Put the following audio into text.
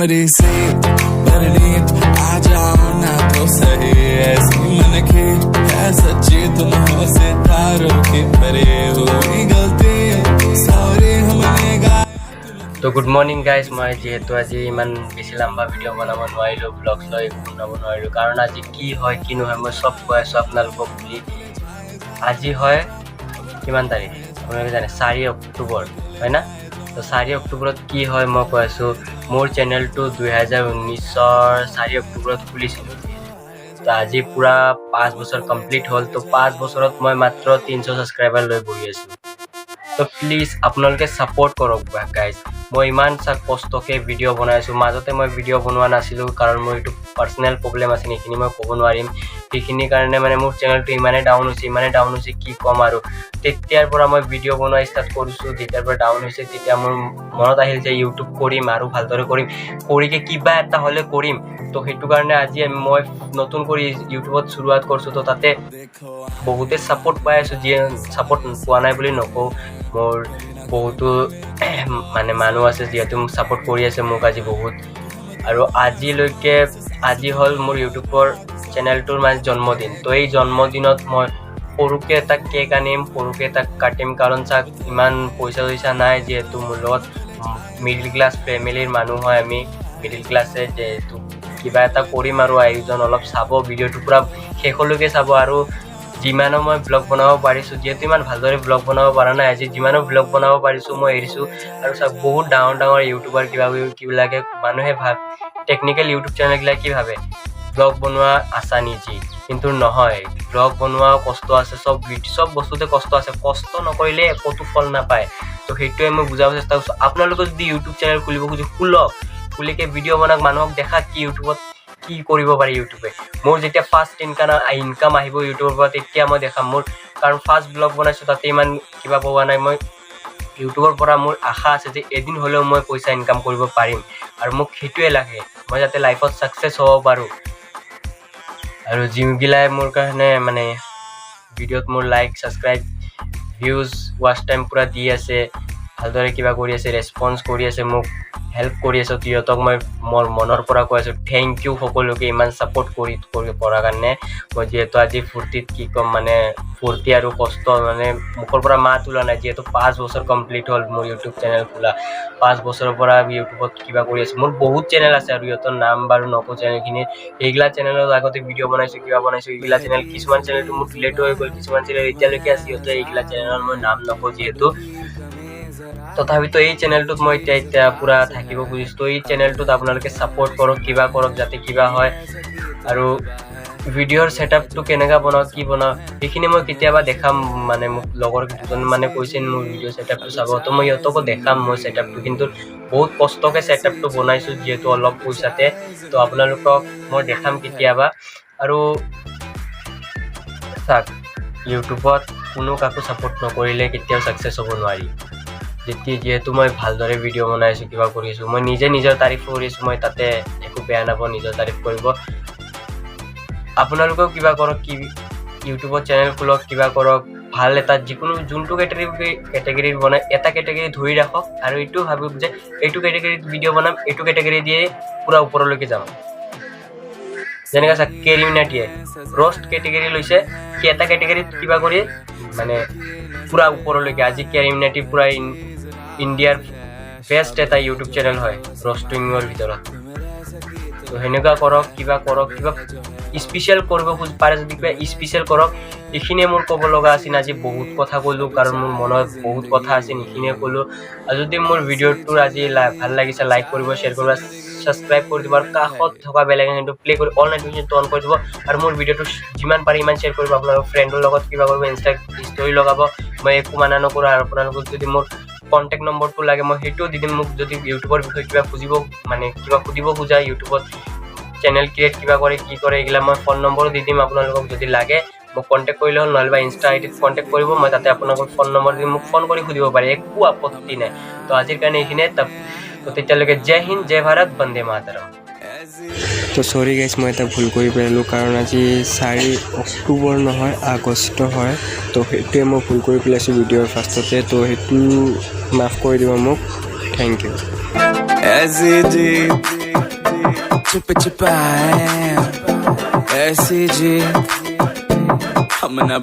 कमरे से परनीत आ जाओ ना तो सही ऐसी मन की है सच्ची तुम हो सितारों की भरे हुई गलती सॉरी हमने गा। तो गुड मर्निंग गाइज मैं जेहेतु आज इमान बेसि लम्बा भिडिओ बनाब নোৱাৰিলোঁ ব্লগছ লৈ বনাব নোৱাৰিলোঁ কাৰণ আজি কি হয় কি নহয় মই সব কৈ আছোঁ আপোনালোকক বুলি। আজি হয় কিমান তাৰিখ আপোনালোকে জানে 4 অক্টোবৰ হয় না। তো 4 অক্টোবৰত কি হয় মই কৈ আছোঁ মোৰ চেনেলটো 2019ৰ 4 অক্টোবৰত খুলিছিলোঁ। তো আজি পুৰা 5 বছৰ কমপ্লিট হ'ল। তো 5 বছৰত মই মাত্ৰ 300 ছাবস্ক্ৰাইবাৰ লৈ বহি আছোঁ। তো প্লিজ আপোনালোকে ছাপোৰ্ট কৰক গাইজ। মই ইমান কষ্টকৈ ভিডিঅ' বনাই আছোঁ। মাজতে মই ভিডিঅ' বনোৱা নাছিলোঁ কাৰণ মোৰ এইটো পাৰ্চনেল প্ৰব্লেম আছে, সেইখিনি মই ক'ব নোৱাৰিম। সেইখিনিৰ কাৰণে মানে মোৰ চেনেলটো ইমানেই ডাউন হৈছে কি ক'ম আৰু। তেতিয়াৰ পৰা মই ভিডিঅ' বনোৱা ষ্টাৰ্ট কৰিছোঁ। যেতিয়াৰ পৰা ডাউন হৈছে তেতিয়া মোৰ মনত আহিল যে ইউটিউব কৰিম আৰু ভালদৰে কৰিম, কৰিকে কিবা এটা হ'লে কৰিম। তো সেইটো কাৰণে আজি মই নতুন কৰি ইউটিউবত শুৰুৱাত কৰিছোঁ। তো তাতে বহুতে ছাপোৰ্ট পাই আছোঁ, যিয়ে ছাপোৰ্ট পোৱা নাই বুলি নকওঁ। মোৰ বহুতো মানে মানুহ আছে যিহেতু মোক ছাপোৰ্ট কৰি আছে মোক আজি বহুত। আৰু আজি হ'ল মোৰ ইউটিউবৰ চেনেলটোৰ মানে জন্মদিন। তো এই জন্মদিনত মই সৰুকৈ এটা কেক আনিম, সৰুকৈ এটা কাটিম কাৰণ চাওক ইমান পইচা নাই যিহেতু মোৰ লগত মিডিল ক্লাছ ফেমিলিৰ মানুহ হয় আমি। মিডিল ক্লাছে যিহেতু কিবা এটা কৰিম আৰু আয়োজন অলপ চাব, ভিডিঅ'টো পূৰা শেষলৈকে চাব। আৰু যিমানো মই ব্লগ বনাব পাৰিছোঁ, যিহেতু ইমান ভালদৰে ব্লগ বনাব পৰা নাই, আজি যিমানো ব্লগ বনাব পাৰিছোঁ মই এৰিছোঁ। আৰু চাওক বহুত ডাঙৰ ইউটিউবাৰ কিবিলাকে মানুহে টেকনিকেল ইউটিউব চেনেলবিলাক কি ভাবে ব্লগ বনোৱা আছান ইজি, কিন্তু নহয়। ব্লগ বনোৱাও কষ্ট আছে, চব বস্তুতে কষ্ট আছে। কষ্ট নকৰিলে একোতো ফল নাপায়। তো সেইটোৱে মই বুজাব চেষ্টা কৰিছোঁ। আপোনালোকে যদি ইউটিউব চেনেল খুলিব খোজে খুলিকে ভিডিঅ' বনাওক, মানুহক দেখাক কি ইউটিউবত কি কৰিব পাৰি ইউটিউবে। মোৰ যেতিয়া ফাৰ্ষ্ট ইনকাম আহিব ইউটিউবৰ পৰা তেতিয়া মই দেখাম মোৰ, কাৰণ ফাৰ্ষ্ট ব্লগ বনাইছোঁ তাতে ইমান কিবা পোৱা নাই। মই ইউটিউবৰ পৰা মোৰ আশা আছে যে এদিন হ'লেও মই পইচা ইনকাম কৰিব পাৰিম আৰু মোক সেইটোৱে লাগে, মই যাতে লাইফত ছাকচেছ হ'ব পাৰোঁ। আৰু যিগিলাই মোৰ কাৰণে মানে ভিডিঅ'ত মোৰ like subscribe views watch time পূৰা দি আছে, ভালদৰে কিবা কৰি আছে, ৰেছপন্স কৰি আছে, মোক হেল্প কৰি আছোঁ, সিহঁতক মই মোৰ মনৰ পৰা কৈ আছোঁ থেংক ইউ সকলোকে ইমান ছাপোৰ্ট কৰি কৰাৰ কাৰণে। মই যিহেতু আজি ফূৰ্তিত কি ক'ম মানে ফূৰ্তি আৰু কষ্ট মানে মুখৰ পৰা মাত ওলোৱা নাই, যিহেতু 5 বছৰ কমপ্লিট হ'ল মোৰ ইউটিউব চেনেল খোলা। 5 বছৰৰ পৰা ইউটিউবত কিবা কৰি আছোঁ। মোৰ বহুত চেনেল আছে আৰু ইহঁতৰ নাম বাৰু নকওঁ চেনেলখিনি। এইগিলা চেনেলত আগতে ভিডিঅ' বনাইছোঁ, কিবা বনাইছোঁ। এইগিলা চেনেল কিছুমান চেনেলটো মোৰ ডিলেট হৈ গ'ল, কিছুমান চেনেল এতিয়ালৈকে আছে। এইগিলা চেনেলৰ মই নাম নকওঁ যিহেতু। তথাপিতো এই চেনেলটোত মই এতিয়া পূৰা থাকিব খুজিছোঁ। তো এই চেনেলটোত আপোনালোকে ছাপোৰ্ট কৰক, কিবা কৰক যাতে কিবা হয়। আৰু ভিডিঅ'ৰ ছেটআপটো কেনেকৈ বনাওঁ কি বনাওঁ সেইখিনি মই কেতিয়াবা দেখাম। মানে মোক লগৰ দুজন মানে কৈছে মোৰ ভিডিঅ' ছেটআপটো চাব, তো মই সিহঁতকো দেখাম মোৰ ছেটআপটো। কিন্তু বহুত কষ্টকৈ ছেটআপটো বনাইছোঁ যিহেতু অলপ পইচাতে। তো আপোনালোকক মই দেখাম কেতিয়াবা। আৰু চাওক ইউটিউবত কোনো কাকো ছাপোৰ্ট নকৰিলে কেতিয়াও ছাকচেছ হ'ব নোৱাৰি। যিহেতু মই ভালদৰে ভিডিঅ' বনাই আছোঁ, কিবা কৰি আছোঁ, মই নিজৰ তাৰিফ কৰি আছোঁ, মই তাতে একো বেয়া নাপাওঁ নিজৰ তাৰিফ কৰিব। আপোনালোকেও কিবা কৰক, ইউটিউবত চেনেল খোলক, কিবা কৰক, ভাল এটা যিকোনো যোনটো কেটেগৰীৰ বনাই এটা কেটেগৰী ধৰি ৰাখক আৰু এইটো ভাবক যে এইটো কেটেগৰীত ভিডিঅ' বনাম, এইটো কেটেগৰী দিয়ে পূৰা ওপৰলৈকে যাম। যেনেকৈ চাওক কেৰিমিনাটিয়ে ৰষ্ট কেটেগৰী লৈছে, সি এটা কেটেগৰীত কিবা কৰি মানে পূৰা ওপৰলৈকে। আজি কেৰিমিনাটি পূৰা ইণ্ডিয়াৰ বেষ্ট এটা ইউটিউব চেনেল হয় ৰষ্টিঙৰ ভিতৰত। তো সেনেকুৱা কৰক, কিবা স্পেচিয়েল কৰিব পাৰে যদি কিবা স্পেচিয়েল কৰক। এইখিনিয়ে মোৰ ক'ব লগা আছিল। আজি বহুত কথা ক'লোঁ কাৰণ মোৰ মনত বহুত কথা আছিল, এইখিনিয়ে ক'লোঁ। আৰু যদি মোৰ ভিডিঅ'টোৰ আজি ভাল লাগিছে লাইক কৰিব, শ্বেয়াৰ কৰিব, ছাবস্ক্ৰাইব কৰি দিব আৰু কাষত থকা বেল আইকনটো প্লে কৰি অল নটিফিকেশ্যনটো অন কৰি দিব। আৰু মোৰ ভিডিঅ'টো যিমান পাৰে ইমান শ্বেয়াৰ কৰিব, আপোনালোকৰ ফ্ৰেণ্ডৰ লগত কিবা কৰিব, ইনষ্টাত ষ্টৰি লগাব। মই একো মানা নকৰোঁ। আৰু আপোনালোকক যদি মোৰ কণ্টেক্ট নম্বৰটো লাগে মই সেইটোও দি দিম। মোক যদি ইউটিউবৰ বিষয়ে কিবা সুধিব খোজা, ইউটিউবত চেনেল ক্ৰিয়েট কিবা কৰে কি কৰে এইগিলা মই ফোন নম্বৰো দি দিম। আপোনালোকক যদি লাগে মোক কণ্টেক্ট কৰিলে হ'ল, নহ'লে বা ইনষ্টা আইডিত কণ্টেক্ট কৰিব, মই তাতে আপোনালোকৰ ফোন নম্বৰ দি মোক ফোন কৰি সুধিব পাৰে, একো আপত্তি নাই। তো আজিৰ কাৰণে এইখিনিয়ে। তো তেতিয়ালৈকে জয় হিন্দ, জয় ভাৰত, বন্দে মাতৰম। তো চৰি গাইজ মই এটা ভুল কৰি পেলালোঁ কাৰণ আজি 4 অক্টোবৰ নহয় আগষ্ট হয়। তো সেইটোৱে মই ভুল কৰি পেলাইছোঁ ভিডিঅ'ৰ ফাৰ্ষ্টতে। তো সেইটো মাফ কৰি দিব মোক, থেংক ইউ। चुप चुपाए ऐसी जी हम न